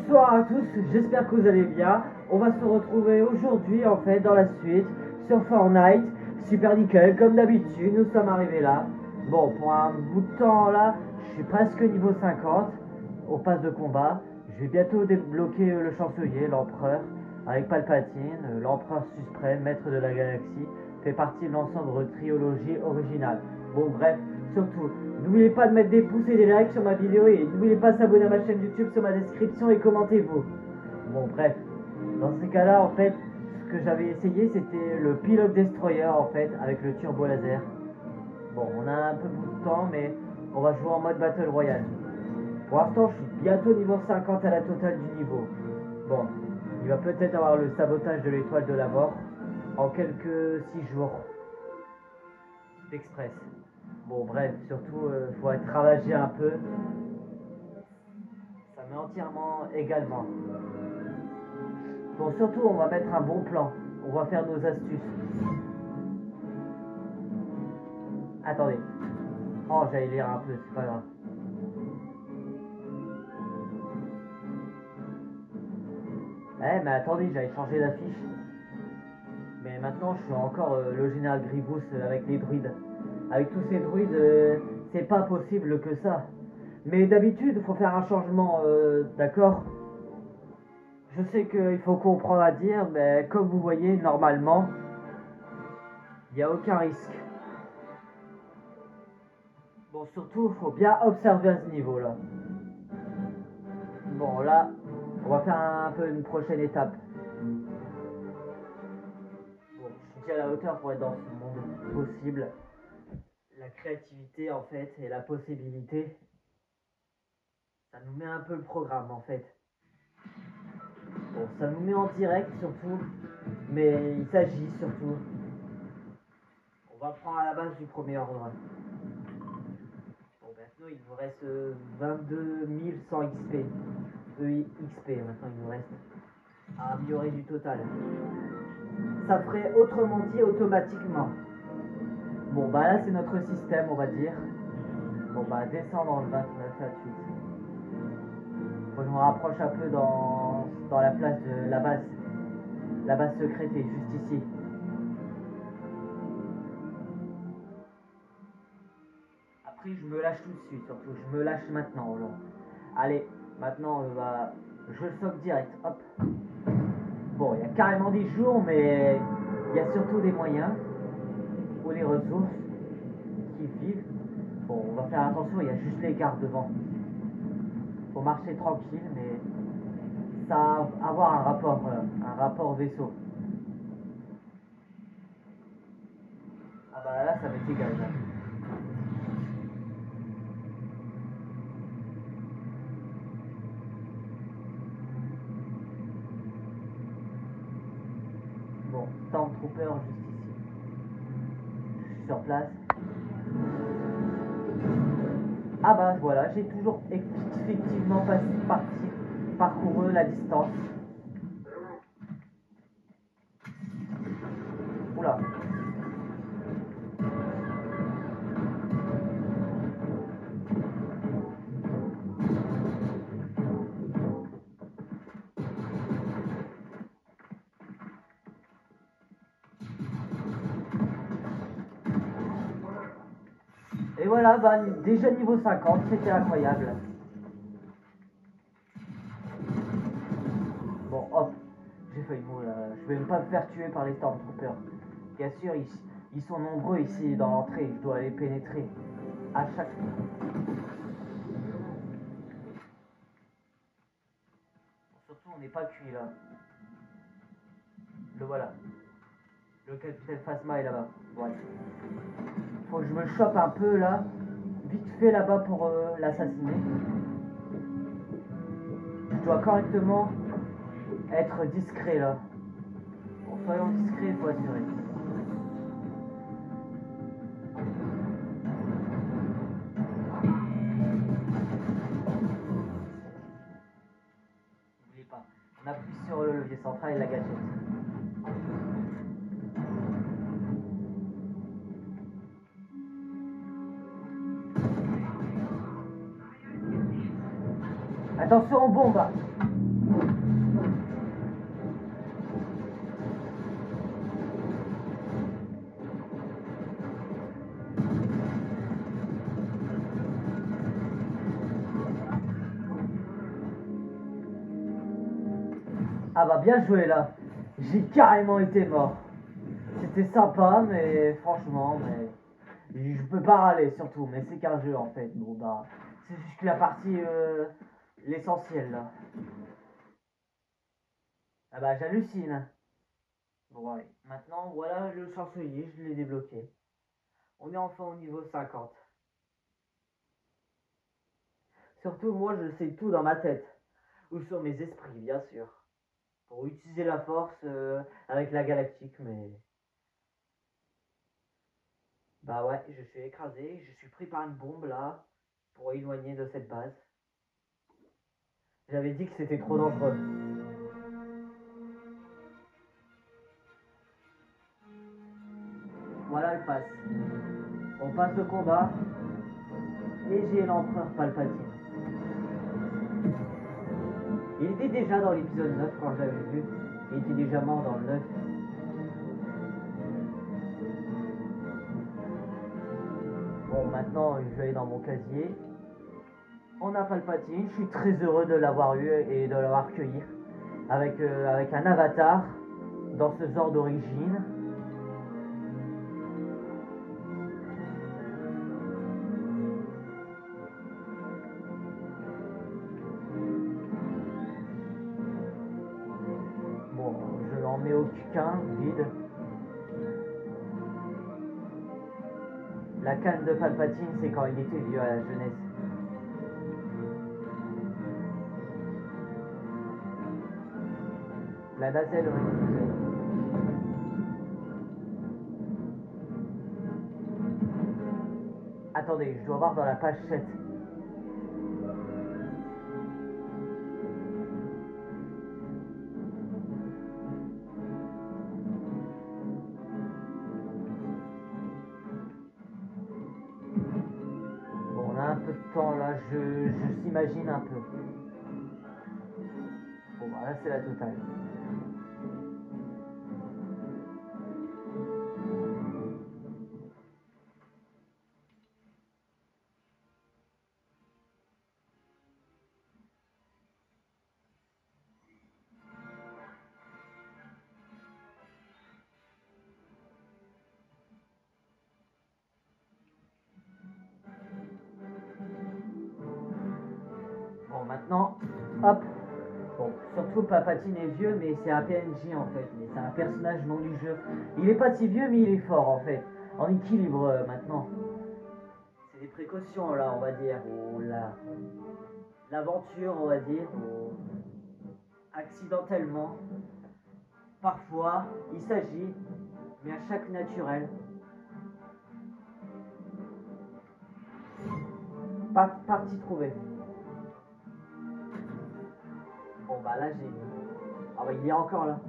Bonsoir à tous, j'espère que vous allez bien. On va se retrouver aujourd'hui en fait dans la suite sur Fortnite, Super Nickel, comme d'habitude, nous sommes arrivés là. Bon, pour un bout de temps là, je suis presque niveau 50 au pass de combat. Je vais bientôt débloquer le chancelier, l'empereur, avec Palpatine, l'empereur suprême, maître de la galaxie, fait partie de l'ensemble trilogie originale. Bon bref, surtout, n'oubliez pas de mettre des pouces et des likes sur ma vidéo et n'oubliez pas de s'abonner à ma chaîne YouTube sur ma description et commentez-vous. Bon bref, dans ces cas-là en fait, ce que j'avais essayé c'était le Pilot Destroyer en fait avec le turbo laser. Bon, on a un peu beaucoup de temps mais on va jouer en mode Battle Royale. Pour l'instant je suis bientôt niveau 50 à la totale du niveau. Bon, il va peut-être avoir le sabotage de l'étoile de la mort en quelques 6 jours d'express. Bon bref, surtout faut être ravagé un peu. Ça met entièrement également. Bon surtout on va mettre un bon plan. On va faire nos astuces. Attendez. Oh j'allais lire un peu, c'est pas grave. Eh mais attendez, j'allais changer d'affiche. Mais maintenant je suis encore le général Grievous avec les druides. Avec tous ces druides, c'est pas possible que ça. Mais d'habitude, il faut faire un changement, d'accord? Je sais qu'il faut comprendre à dire, mais comme vous voyez, normalement, il n'y a aucun risque. Bon, surtout, il faut bien observer à ce niveau-là. Bon, là, on va faire un peu une prochaine étape. Bon, je suis déjà à la hauteur pour être dans ce monde possible. La créativité, en fait, et la possibilité, ça nous met un peu le programme, en fait. Bon, ça nous met en direct, surtout, mais il s'agit surtout. On va prendre à la base du premier ordre. Bon, maintenant, il nous reste 22 100 XP. XP, maintenant, il nous reste à améliorer du total. Ça ferait autrement dit automatiquement. Bon, bah là, c'est notre système, on va dire. Bon, bah, descendre dans le 29 là de suite. Faut que je me rapproche un peu dans la place de la base. La base secrète est juste ici. Après, je me lâche tout de suite, surtout. Je me lâche maintenant. Là. Allez, maintenant, je saute direct. Hop. Bon, il y a carrément des jours, mais il y a surtout des moyens ou les ressources qui vivent. Bon, on va faire attention, il y a juste les gardes devant. Faut marcher tranquille, mais ça va avoir un rapport vaisseau. Ah bah là, ça m'est égal. Là. Bon, Stormtrooper juste ici. Je suis sur place. Ah bah voilà, j'ai toujours effectivement parcouru la distance. Oula. Et voilà, bah, déjà niveau 50, c'était incroyable. Bon, hop, j'ai failli mourir. Je vais même pas me faire tuer par les Stormtroopers. Bien sûr, ils sont nombreux ici dans l'entrée. Je dois les pénétrer à chaque fois. Surtout, on n'est pas cuit là. Le voilà. Le capitaine Phasma est là-bas. Ouais. Faut que je me chope un peu là. Vite fait là-bas pour l'assassiner. Je dois correctement être discret là. Bon, soyons discrets, il faut assurer. N'oubliez pas, on appuie sur le levier central et la gâchette. Attention aux bombes. Ah bah bien joué là. J'ai carrément été mort. C'était sympa, mais franchement, mais je peux pas râler surtout. Mais c'est qu'un jeu en fait. Bon bah, c'est juste la partie l'essentiel là. Ah bah j'hallucine. Bon ouais. Maintenant voilà le chancelier, je l'ai débloqué. On est enfin au niveau 50. Surtout moi je sais tout dans ma tête. Ou sur mes esprits bien sûr. Pour utiliser la force avec la galactique, mais bah ouais, je suis écrasé, je suis pris par une bombe là, pour éloigner de cette base. J'avais dit que c'était trop dangereux. Voilà le pass. On passe au combat, et j'ai l'empereur Palpatine. Il était déjà dans l'épisode 9 quand je l'avais vu, il était déjà mort dans le 9. Bon, maintenant je vais aller dans mon casier. On a Palpatine, je suis très heureux de l'avoir eu et de l'avoir cueilli. Avec un avatar dans ce genre d'origine. Bon, je n'en mets aucun, vide. La canne de Palpatine, c'est quand il était vieux à la jeunesse. La nacelle aurait. Attendez, je dois voir dans la page 7. Bon, on a un peu de temps là, je s'imagine un peu. Bon, bah, là c'est la totale. Bon, maintenant, hop. Bon, surtout Palpatine est vieux, mais c'est un PNJ en fait. Mais c'est un personnage non du jeu. Il est pas si vieux, mais il est fort en fait. En équilibre maintenant. C'est des précautions là, on va dire. Ou l'aventure, on va dire. Ou accidentellement. Parfois, il s'agit, mais à chaque naturel. Partie trouvée. Bon bah là j'ai mis. Ah bah il est encore là.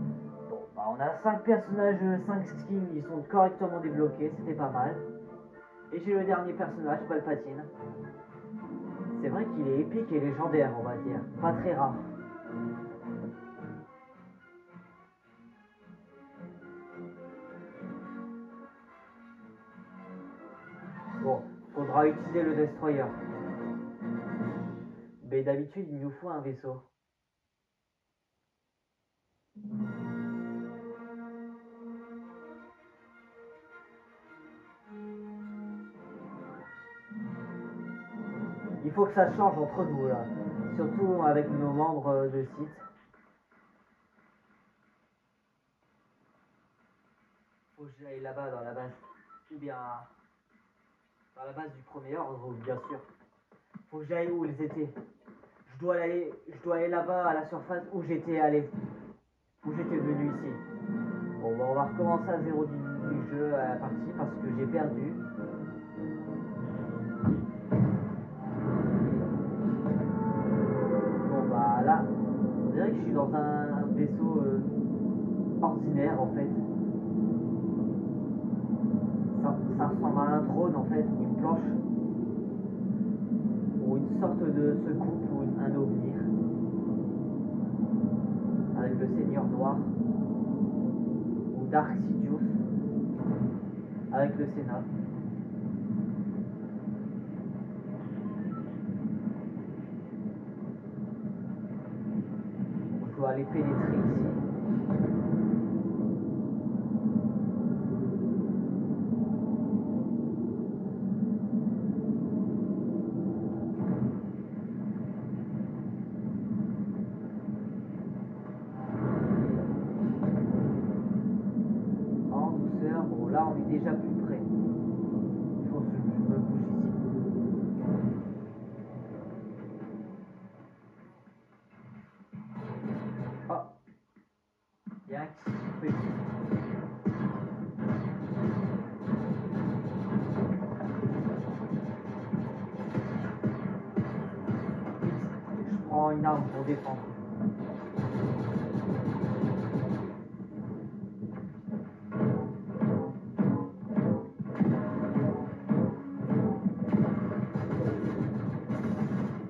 Bon bah on a 5 personnages, 5 skins, ils sont correctement débloqués, c'était pas mal. Et j'ai le dernier personnage, Palpatine. C'est vrai qu'il est épique et légendaire, on va dire. Pas très rare. Bon, faudra utiliser le destroyer. Mais d'habitude il nous faut un vaisseau. Il faut que ça change entre nous là. Surtout avec nos membres de site. Faut que j'aille là-bas dans la base. Ou bien dans la base du premier ordre, bien sûr. Faut que j'aille où ils étaient. Je dois aller là-bas à la surface où j'étais allé. Où j'étais venu ici. Bon, bah, on va recommencer à zéro du jeu à la partie parce que j'ai perdu. Bon, bah là, on dirait que je suis dans un vaisseau ordinaire en fait. Ça ressemble à un trône en fait, ou une planche, ou une sorte de secoupe, ou un ovni. Avec le Seigneur Noir, ou Dark Sidious, avec le Sénat. dois aller pénétrer ici. En douceur, bon là on est déjà plus près. Il faut que je me bouge ici. Oh, il y a un qui fait. Je prends une arme pour défendre.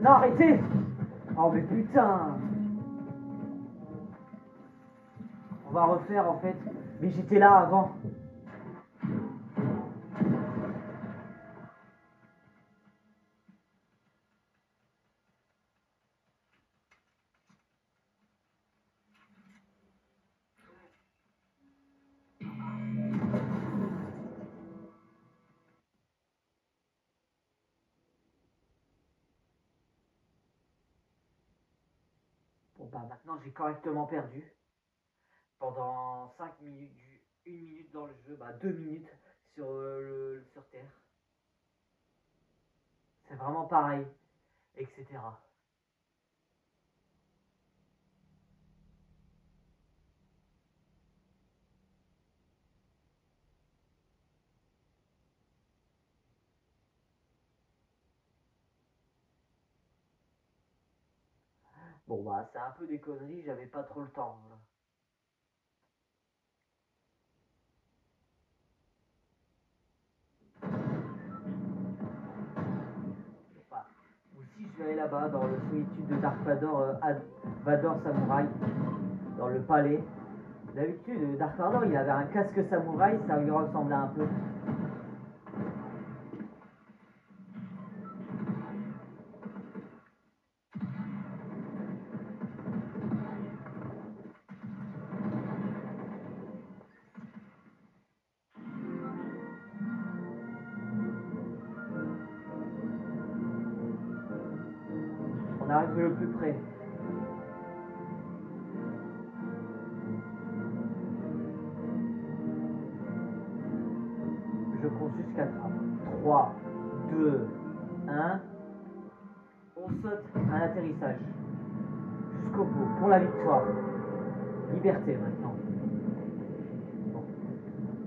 Non, arrêtez! Oh mais putain! On va refaire en fait. Mais j'étais là avant. Bon bah maintenant j'ai correctement perdu. Pendant 5 minutes, 1 minute dans le jeu, bah 2 minutes sur Terre. C'est vraiment pareil, etc. Bon bah c'est un peu des conneries, j'avais pas trop le temps. Voilà. Enfin, aussi je vais aller là-bas dans le solitude de Dark Vador, Vador Samouraï, dans le palais. D'habitude, Dark Vador il avait un casque samouraï, ça lui ressemblait un peu. On arrive le plus près. Je compte jusqu'à 3, 2, 1. On saute un atterrissage. Jusqu'au bout, pour la victoire. Liberté maintenant. Bon.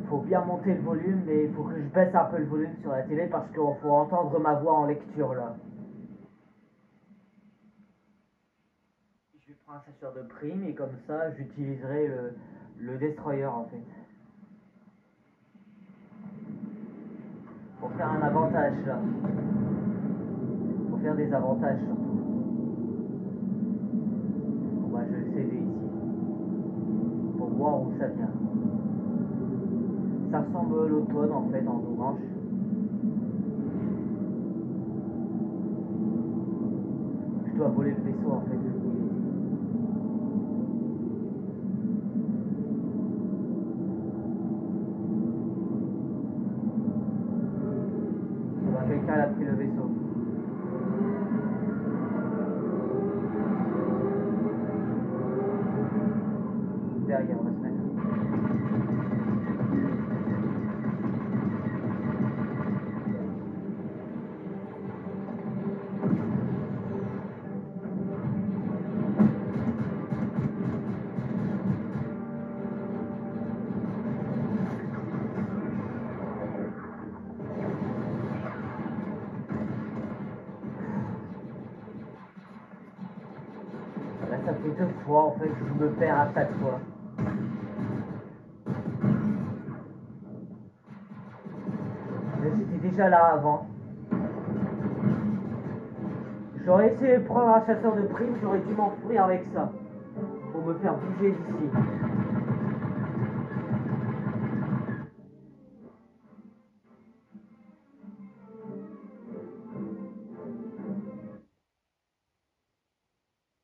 Faut bien monter le volume, mais il faut que je baisse un peu le volume sur la télé parce qu'il faut entendre ma voix en lecture là. Je vais prendre un chasseur de prime et comme ça j'utiliserai le destroyer en fait. Pour faire un avantage là. Pour faire des avantages surtout. Bon bah je vais le céder ici. Pour voir où ça vient. Ça ressemble à l'automne en fait en orange. Je dois voler le vaisseau en fait. Quelqu'un a pris le vaisseau. Derrière, on va se mettre. Là, ça fait 2 fois en fait que je me perds à chaque fois. Mais j'étais déjà là avant. J'aurais essayé de prendre un chasseur de primes, j'aurais dû m'enfuir avec ça. Pour me faire bouger d'ici.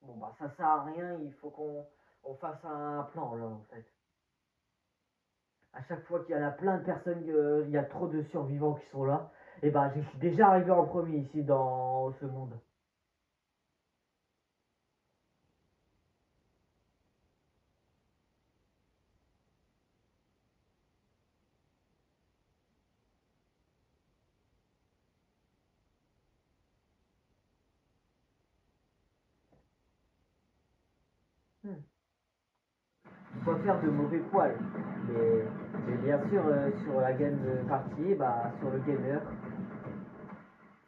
Bon bah ça sert sert à rien, il faut qu'on fasse un plan là en fait. À chaque fois qu'il y en a plein de personnes, il y a trop de survivants qui sont là, et ben je suis déjà arrivé en premier ici dans ce monde. Hmm. On va faire de mauvais poils, mais bien sûr sur la game partie, bah sur le gamer,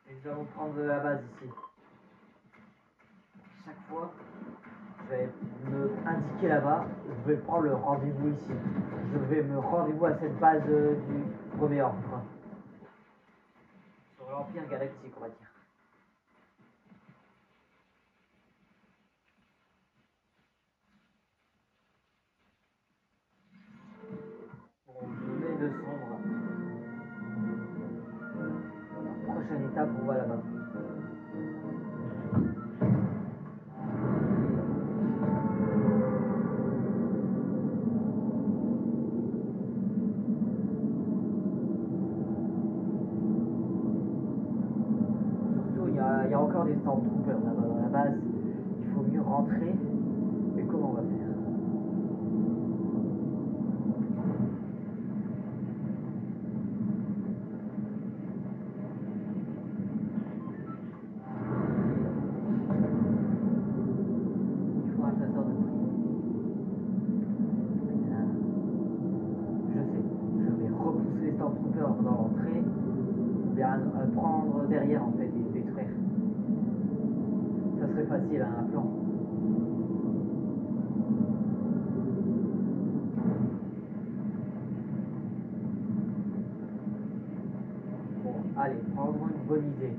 nous allons prendre la base ici. Chaque fois, je vais me indiquer là-bas, je vais prendre le rendez-vous ici. Je vais me rendez-vous à cette base du premier ordre. Sur l'Empire Galactique, on va dire. On venait de sombre. La prochaine étape, on va là-bas. Surtout, il y a encore des Stormtroopers là-bas dans la base. Il faut mieux rentrer. Mais comment on va faire? Il faut un chasseur de primes. Je sais, je vais repousser les Stormtroopers dans l'entrée, ou bien prendre derrière en fait et les détruire. Ça serait facile, hein, un plan. Bon, allez, prendre une bonne idée.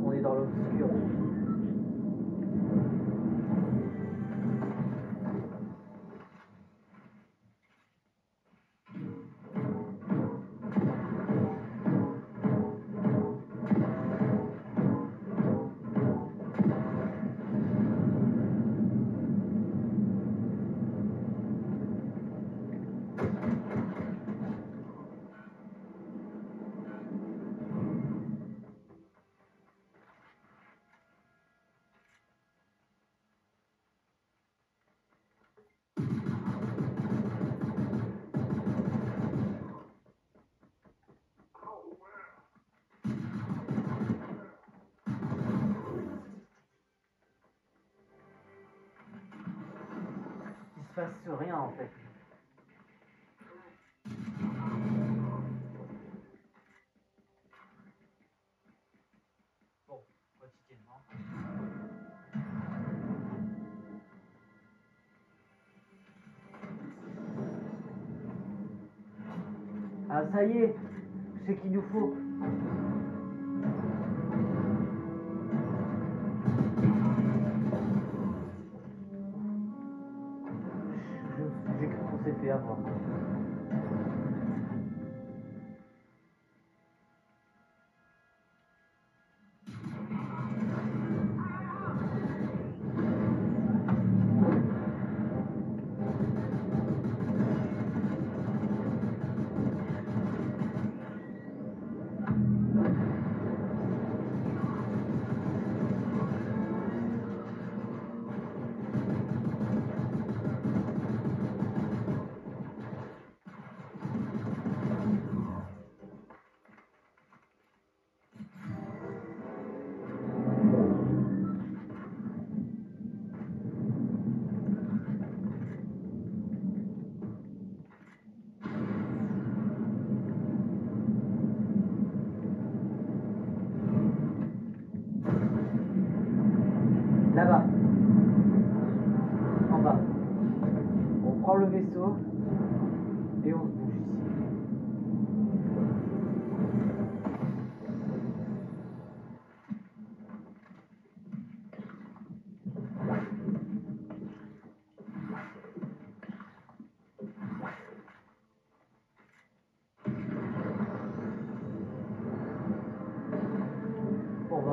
On est dans l'obscur. Il se passe rien en fait. Bon, quotidiennement. Ah ça y est, c'est qu'il nous faut. J'ai cru qu'on s'est fait avoir.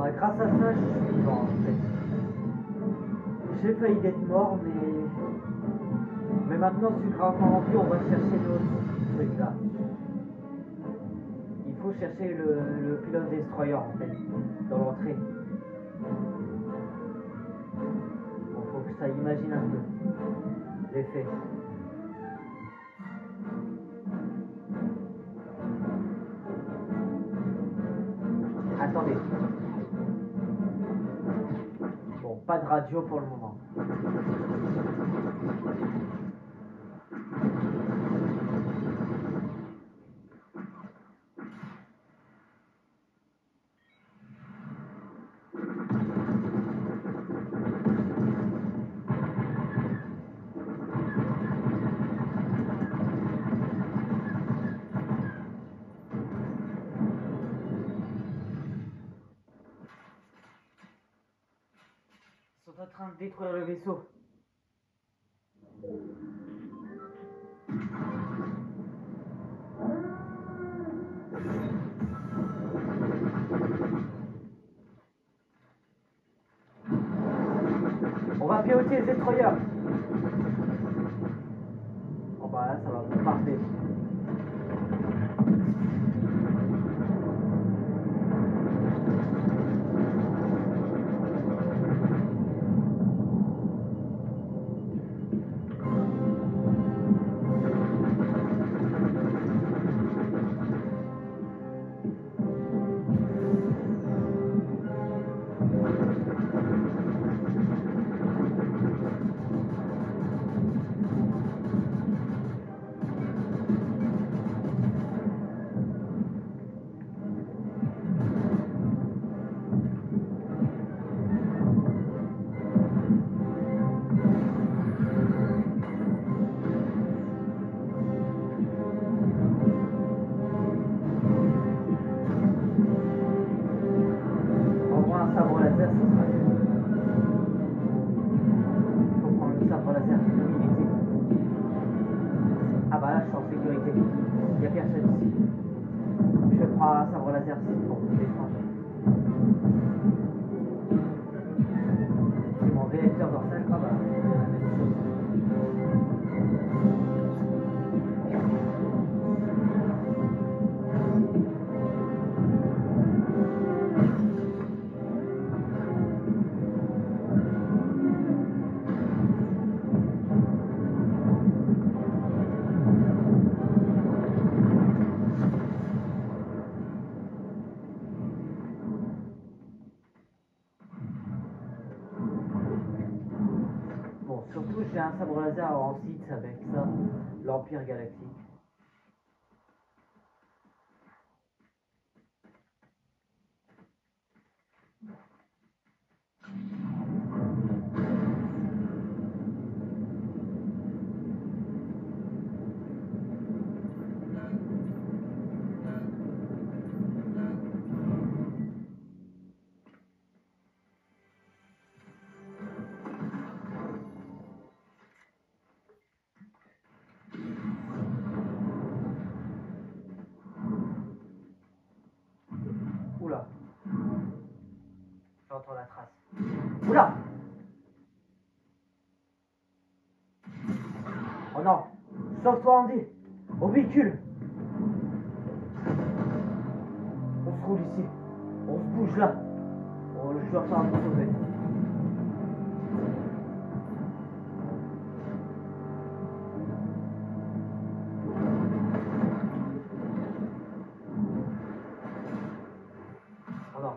Bah, grâce à ça, je suis vivant en fait. J'ai failli d'être mort, mais maintenant je suis gravement rempli, on va chercher l'autre truc là. Il faut chercher le pilote destroyer en fait, dans l'entrée. Bon, faut que ça imagine un peu l'effet. Attendez. Bon, pas de radio pour le moment. Ils sont en train de détruire le vaisseau. On va piloter le destroyer. Oh bah là, ça va bombarder. Surtout, j'ai un sabre laser en site avec ça, l'Empire Galactique. Oula. J'entends la trace. Oula. Oh non. Sauve-toi Andy. Au véhicule. On se roule ici. On se bouge là. Oh, je dois faire un peu sauver. Oh non.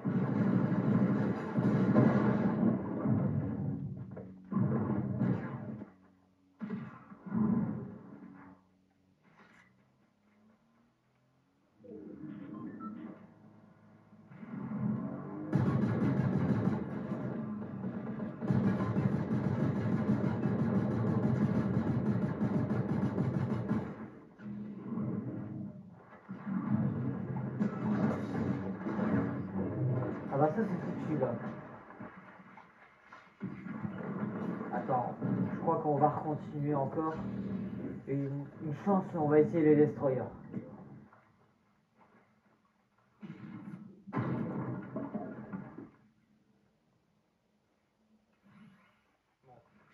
Ah bah ça c'est foutu là. Attends, je crois qu'on va continuer encore. Et une chance, on va essayer les destroyers.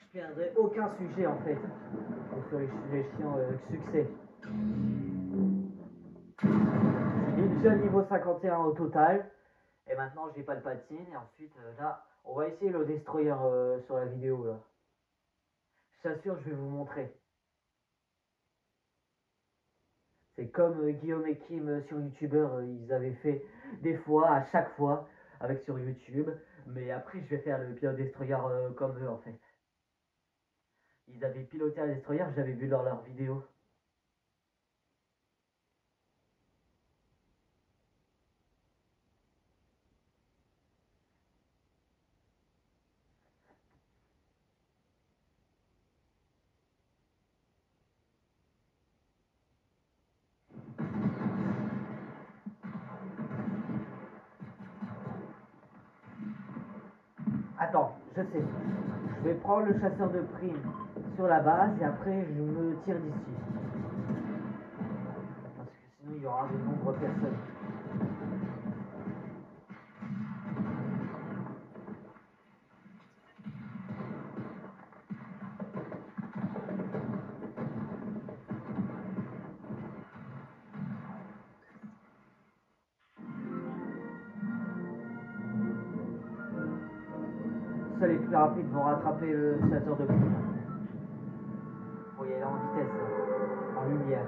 je perdrai aucun sujet en fait sur les chiens avec succès. J'ai déjà le niveau 51 au total. Et maintenant j'ai pas le patine. Et ensuite là, on va essayer le destroyer sur la vidéo là. Je t'assure, je vais vous montrer. C'est comme Guillaume et Kim sur YouTubeur, ils avaient fait des fois, à chaque fois, avec sur YouTube. Mais après, je vais faire le pilote destroyer comme eux en fait. Ils avaient piloté un destroyer, j'avais vu dans leurs vidéos. Attends, je sais. Je vais prendre le chasseur de primes sur la base et après je me tire d'ici. Parce que sinon il y aura de nombreuses personnes. Seuls les plus rapides vont rattraper le chasseur de primes. Faut y aller en vitesse, en lumière.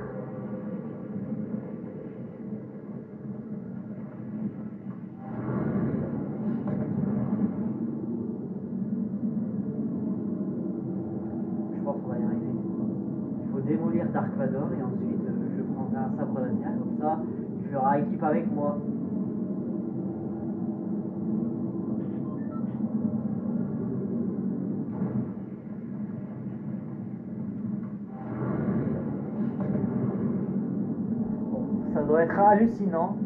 Je pense qu'on va y arriver. Il faut démolir Dark Vador et ensuite je prendrai un sabre laser comme ça. Il fera équipe avec moi. Bon, ça doit être hallucinant.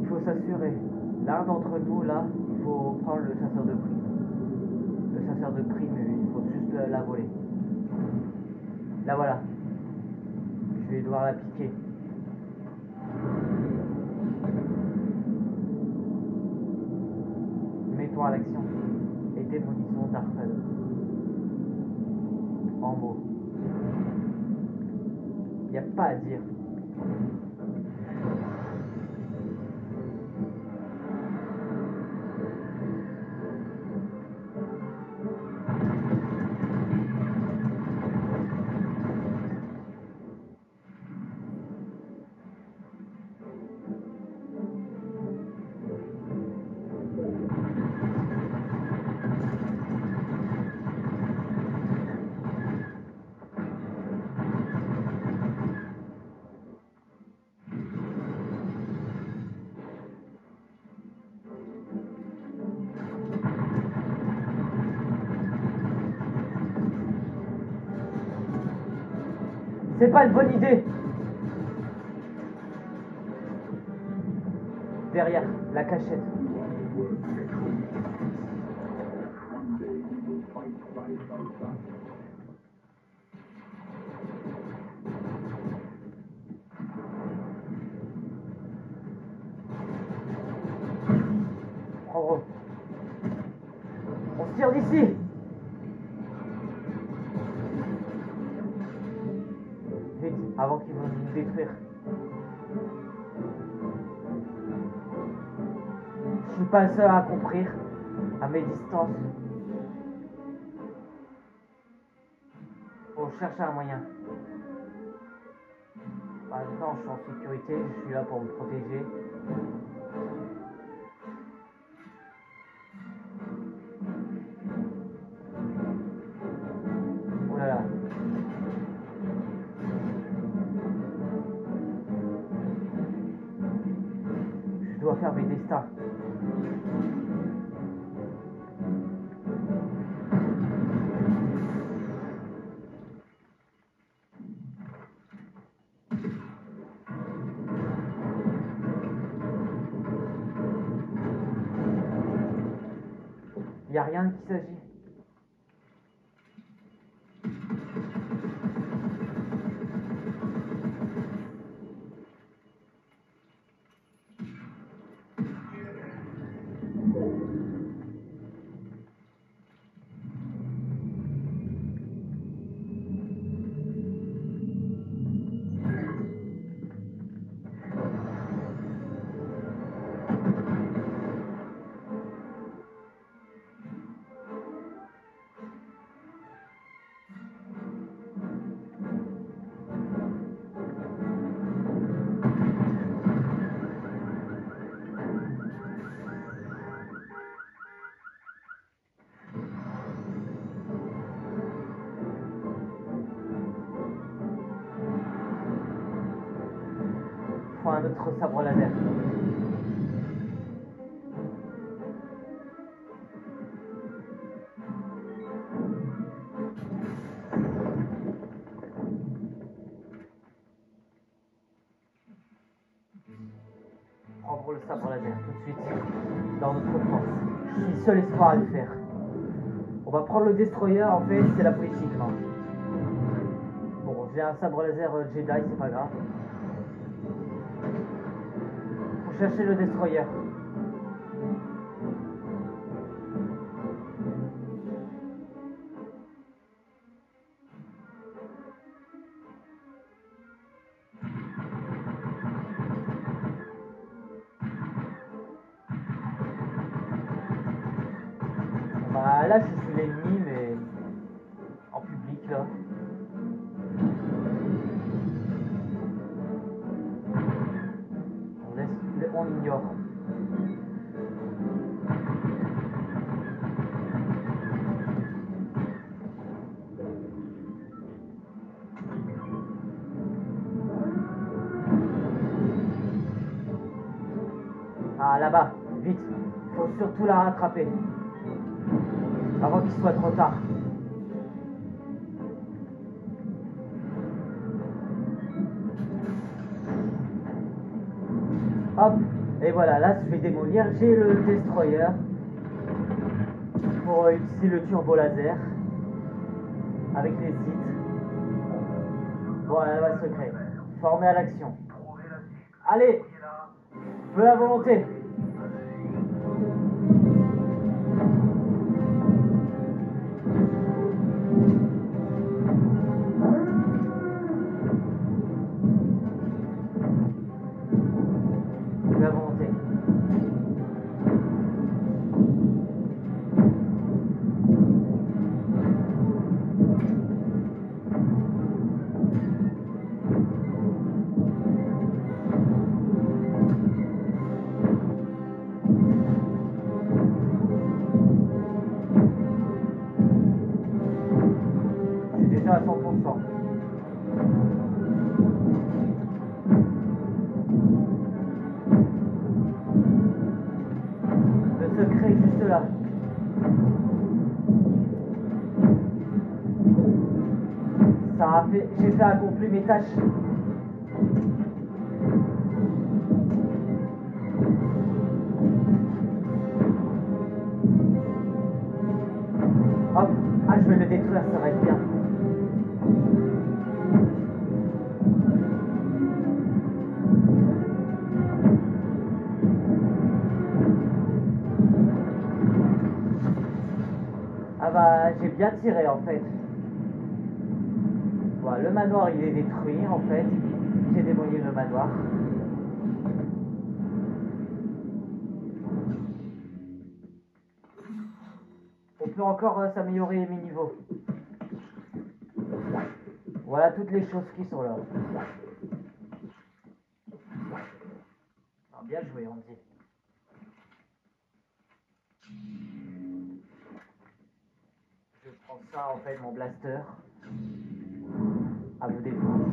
Il faut s'assurer. L'un d'entre nous là, il faut prendre le chasseur de primes. Le chasseur de primes, il faut juste la voler. Là voilà. Je vais devoir la piquer. Mettons à l'action et démonisons Dark Vador. En mots. Il n'y a pas à dire. C'est pas une bonne idée. Derrière, la cachette. En gros. On se tire d'ici. Vite, avant qu'ils vont nous détruire. Je suis pas le seul à compris. À mes distances. On cherche un moyen. Maintenant, je suis en sécurité. Je suis là pour me protéger. Oh là là. Je dois faire mes destins. Il n'y a rien qui s'agit. prend un autre sabre laser. Prendre le sabre laser tout de suite dans notre force. Je suis seul espoir à le faire. On va prendre le destroyer, en fait, c'est la politique, non. Bon, j'ai un sabre laser Jedi, c'est pas grave. Faut chercher le destroyer. Bah là, je suis l'ennemi, mais en public, là. On ignore. Ah, là-bas, vite. Faut surtout la rattraper. Avant qu'il soit trop tard. Hop, et voilà, là je vais démolir. J'ai le destroyer pour utiliser le turbo laser avec les sites. Voilà, la base secrète. Formé à l'action. Allez, feu à volonté. Feu à volonté. Je suis déjà à 100%. Le secret est juste là. Ça a fait, j'ai fait accomplir mes tâches. Hop, ah je vais le détruire, ça va être bien. Ah bah j'ai bien tiré en fait. Voilà, le manoir il est détruit en fait. J'ai démoli le manoir. On peut encore s'améliorer mes niveaux. Voilà toutes les choses qui sont là. Alors, bien joué, on dit. Je prends ça en fait, mon blaster. À vous défendre.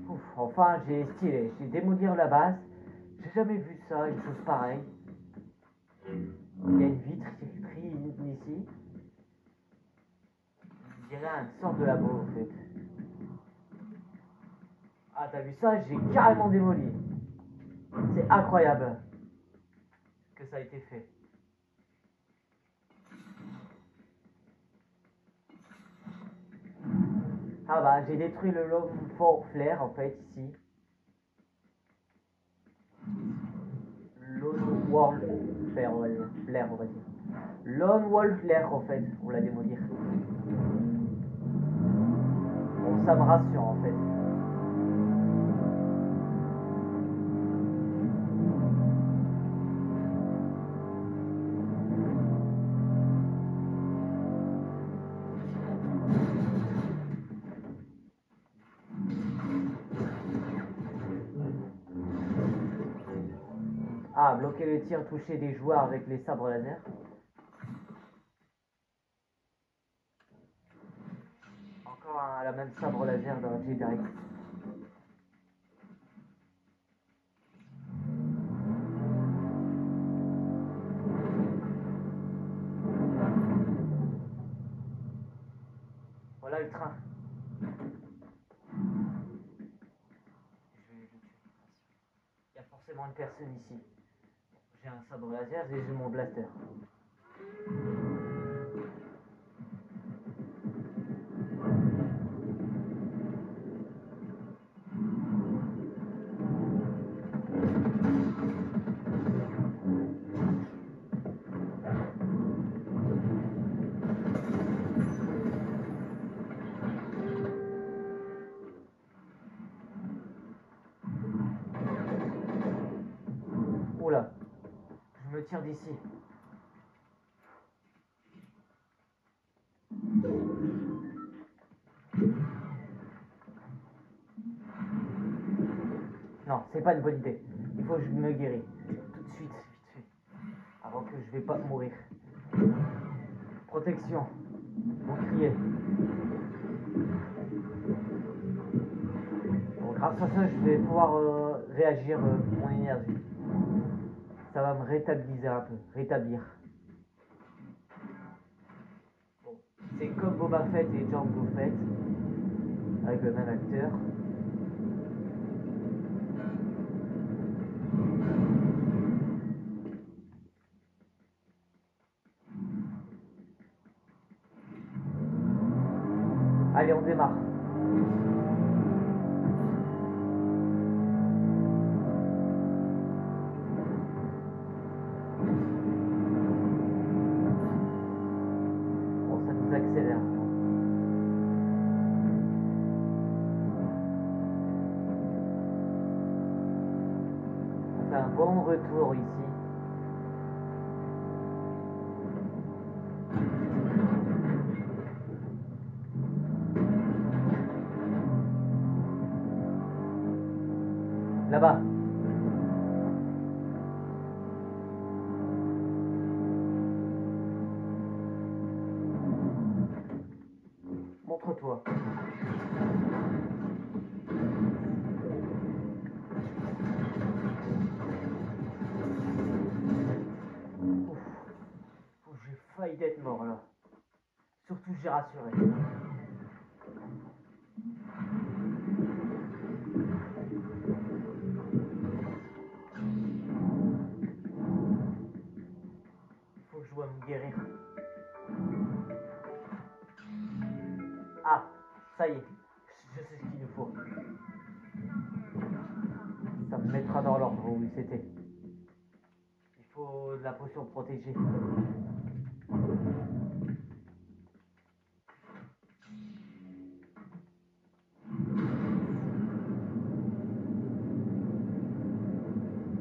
Ouf, enfin j'ai stylé, j'ai démolir la base. J'ai jamais vu ça, une chose pareille. Il y a une vitre qui est prise ici. Il y a une sorte de labo en fait. Ah t'as vu ça? J'ai carrément démoli. C'est incroyable que ça a été fait. Ah bah j'ai détruit le Lone Flare en fait ici. Lone Wolf Flare on va dire. Flare on va dire. Lone Wolf Flare en fait, on l'a démolir. Bon ça me rassure en fait. Ah, bloquer le tir, toucher des joueurs avec les sabres laser. Encore la même sabre laser dans Jedi. Voilà le train. Je vais le tuer. Il y a forcément une personne ici. J'ai un sabre laser et j'ai mon blaster. Oula, je me tire d'ici. Non, c'est pas une bonne idée. Il faut que je me guéris. Tout de suite, vite fait. Avant que je vais pas mourir. Protection. Bouclier. Bon, grâce à ça, je vais pouvoir réagir mon énergie. Ça va me rétablir un peu. Rétablir. Bon, c'est comme Boba Fett et Jango Fett. Avec le même acteur. Allez, on démarre. Bon, ça nous accélère. On fait un bon retour ici. Là-bas. Montre-toi. J'ai failli d'être mort là. Surtout j'ai rassuré. Faut que je dois me guérir. Ah, ça y est. Je sais ce qu'il nous faut. Ça me mettra dans l'ordre où c'était. Il faut de la potion protégée.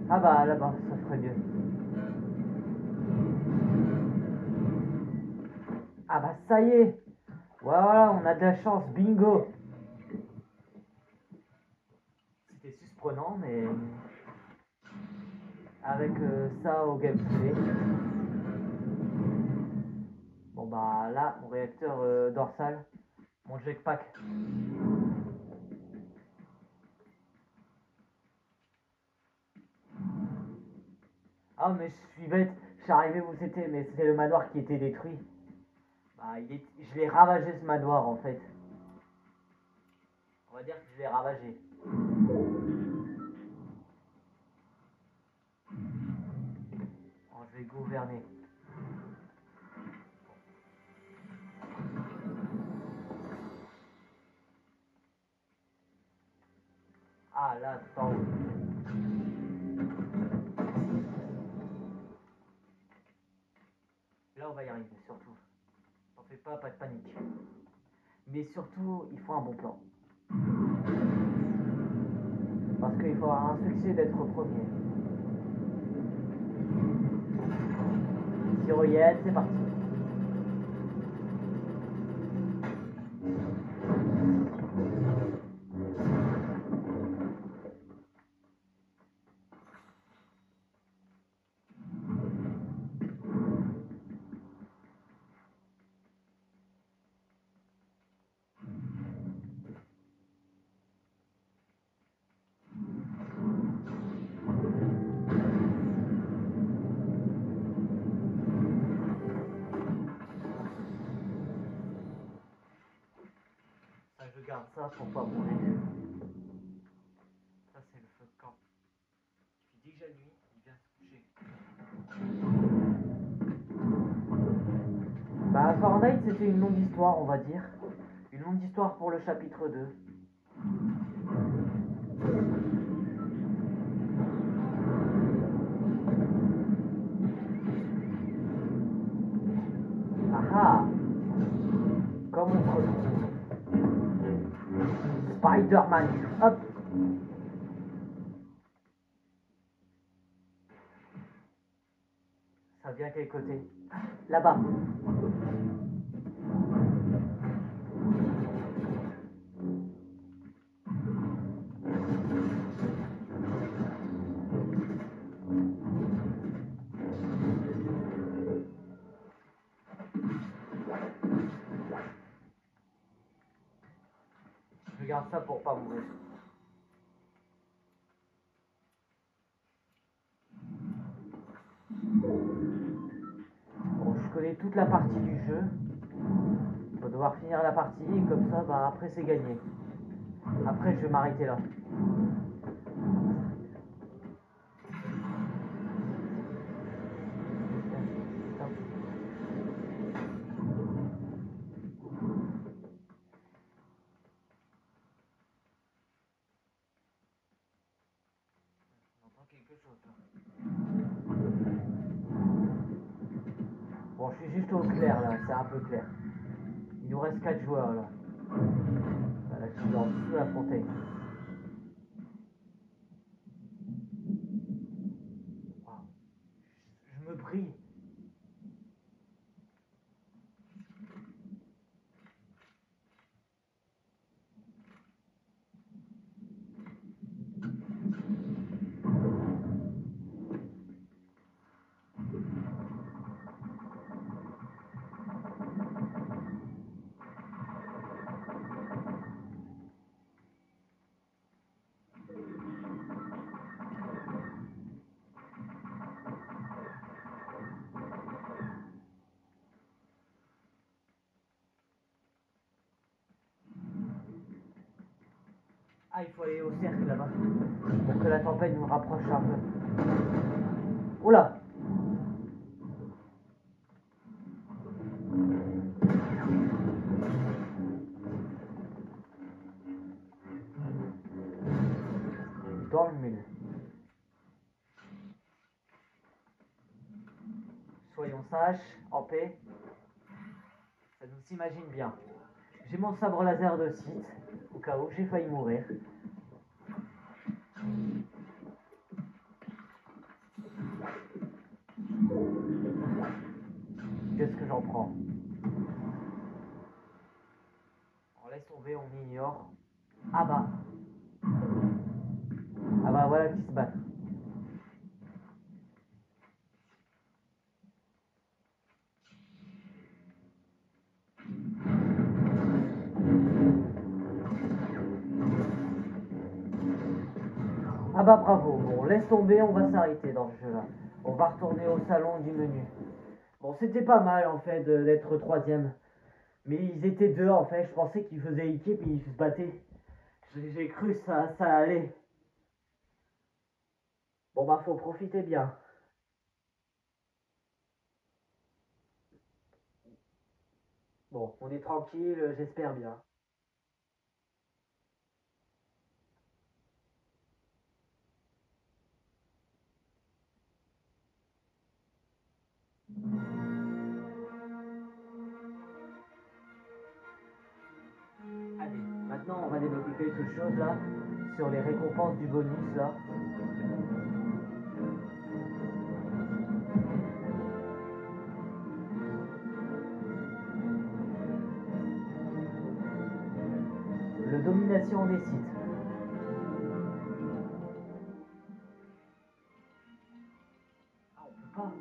Ah bah là-bas, ça ferait mieux. Ah bah ça y est. Voilà, on a de la chance, bingo. C'était surprenant, mais avec ça au gameplay. Bon bah là, mon réacteur dorsal, mon jetpack. Ah mais je suis bête, je suis arrivé où c'était, mais c'était le manoir qui était détruit. Bah je l'ai ravagé ce manoir en fait. On va dire que je l'ai ravagé. Bon, je vais gouverner. Ah là, c'est en haut. Là on va y arriver surtout. T'en fais pas de panique. Mais surtout, il faut un bon plan. Parce qu'il faut avoir un succès d'être premier. Tyrolienne, c'est parti. Regarde ça pour pas mourir. Ça c'est le feu de camp. Il fait déjà nuit, il vient se coucher. Bah Fahrenheit c'était une longue histoire on va dire. Une longue histoire pour le chapitre 2. Ah comme on se retrouve. Spider-Man. Hop. Ça vient quel côté? Là-bas. Je garde ça pour pas mourir. Bon, je connais toute la partie du jeu. Il va devoir finir la partie et comme ça, bah après c'est gagné. Après je vais m'arrêter là. Quelque chose là. Bon, je suis juste au clair là, c'est un peu clair. Il nous reste 4 joueurs là. Voilà, je suis en dessous de la fontaine. Wow. Je me brille. Ah, il faut aller au cercle là-bas. Pour que la tempête nous rapproche un peu. Oula! Dans le mille. Soyons sages, en paix. Ça nous s'imagine bien. J'ai mon sabre laser de Sith, au cas où j'ai failli mourir. Qu'est-ce que j'en prends? On laisse tomber, on ignore. Ah bah. Ah bah voilà qui se bat. Ah bah bravo, bon laisse tomber, on va s'arrêter dans ce jeu là. On va retourner au salon du menu. Bon c'était pas mal en fait d'être troisième. Mais ils étaient deux en fait, je pensais qu'ils faisaient équipe et ils se battaient. J'ai cru ça allait. Bon bah faut profiter bien. Bon, on est tranquille, j'espère bien. Allez, maintenant on va débloquer quelque chose là, sur les récompenses du bonus là. Le domination des sites. Ah on peut pas.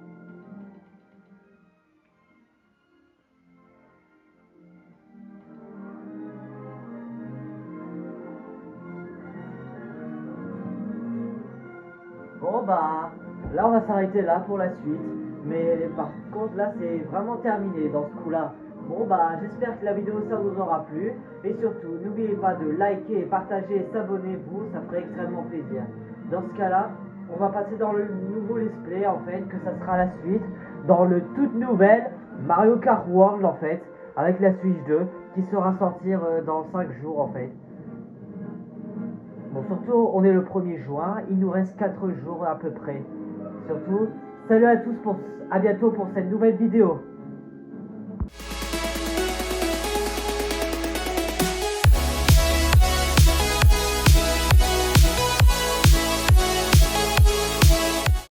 Bon bah, là on va s'arrêter là pour la suite. Mais par contre là c'est vraiment terminé dans ce coup là. Bon bah j'espère que la vidéo ça vous aura plu. Et surtout, n'oubliez pas de liker, partager et s'abonner vous, ça ferait extrêmement plaisir. Dans ce cas-là, on va passer dans le nouveau let's play en fait, que ça sera la suite, dans le toute nouvelle Mario Kart World en fait, avec la Switch 2, qui sera sortir dans 5 jours en fait. Bon, surtout, on est le 1er juin, il nous reste 4 jours à peu près. Surtout, salut à tous, à bientôt pour cette nouvelle vidéo.